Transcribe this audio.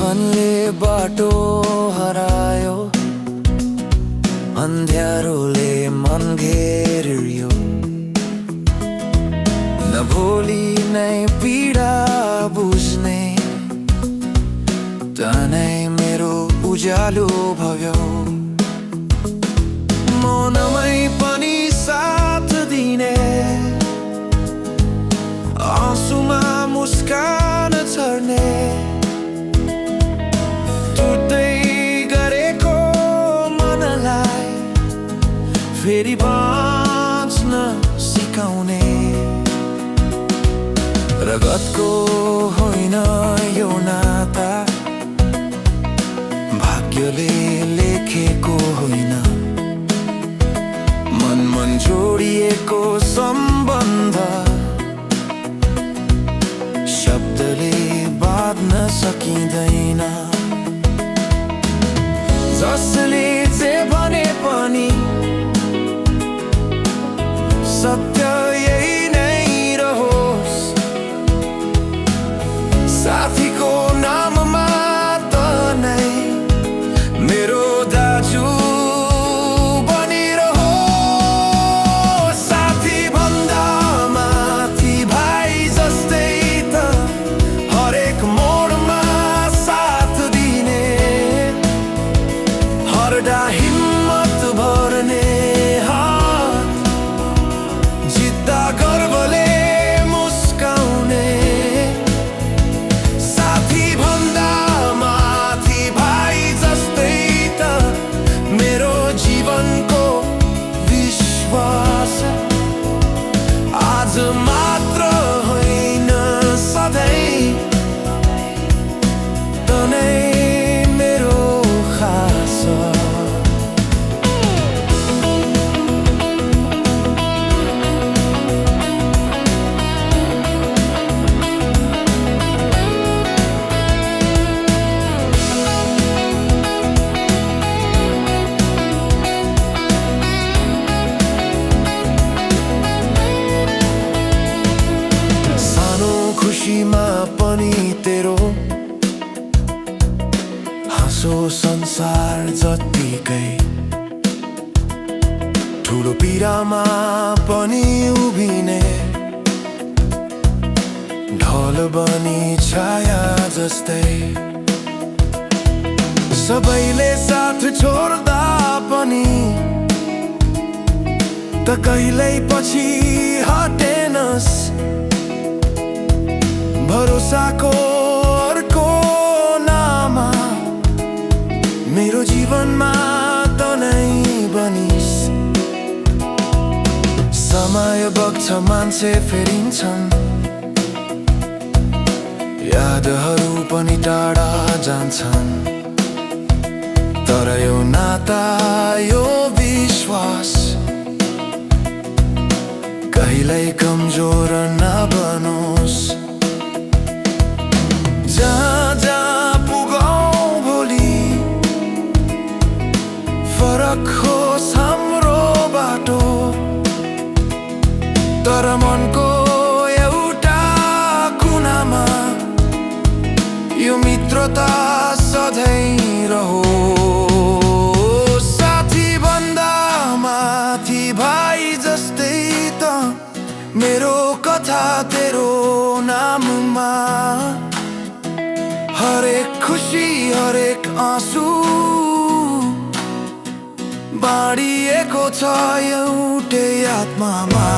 जीवनले बाटो हरायो, अन्ध्यारोले मन घेरियो। न भोलि नै पीडा बुझ्ने, तनै मेरो उज्यालो भयो। मौनमै पनि साथ दिने, आँसुमा मुस्कान छर्ने। टुट्दै गरेको मनलाई फेरि बाँच्न सिकाउने। रगतको होइन यो नाता, भाग्यले लेखेको होइन। मन जोडिएको सम्बन्ध, शब्दले बाँध्न सकिँदैन। जसले जे भने पनि सत्य यही नै रहोस्। साथीको नाममा त नै मेरो दाजु बनिरहोस्। साथी भन्दा माथि भाइ जस्तै त हरेक मोडमा साथ दिने। हरडा हिम्मत भर्ने हात, जित्दा गर्वले मुस्काउने। साथी भन्दा माथि भाइ जस्तै त मेरो जीवनको विश्वास। आज मात्र होइन सधैँ, तनै मेरो खास। खुसीमा पनि तेरो हाँसो संसार जत्तिकै। ठुलो पीडामा पनि उभिने, ढल बनी छाया जस्तै। सबैले साथ छोड्दा पनि त कहिल्यै पछि हटेनस्। भरोसाको अर्को नाममा मेरो जीवनमा त नै बनिस्। समय बग्छ, मान्छे फेरिन्छन्, यादहरू पनि टाढा जान्छन्। तर यो नाता, यो विश्वास कहिल्यै कमजोर नबनोस्। जहाँ जहाँ पुगौँ भोलि, फरक होस् हाम्रो बाटो। तर मनको एउटा कुनामा यो मित्रता सधैँ रहोस्। साथी भन्दा माथि भाइ जस्तै त मेरो कथा तेरो नाममा। हरेक खुसी, हरेक आँसु बाँडिएको छ एउटै आत्मामा।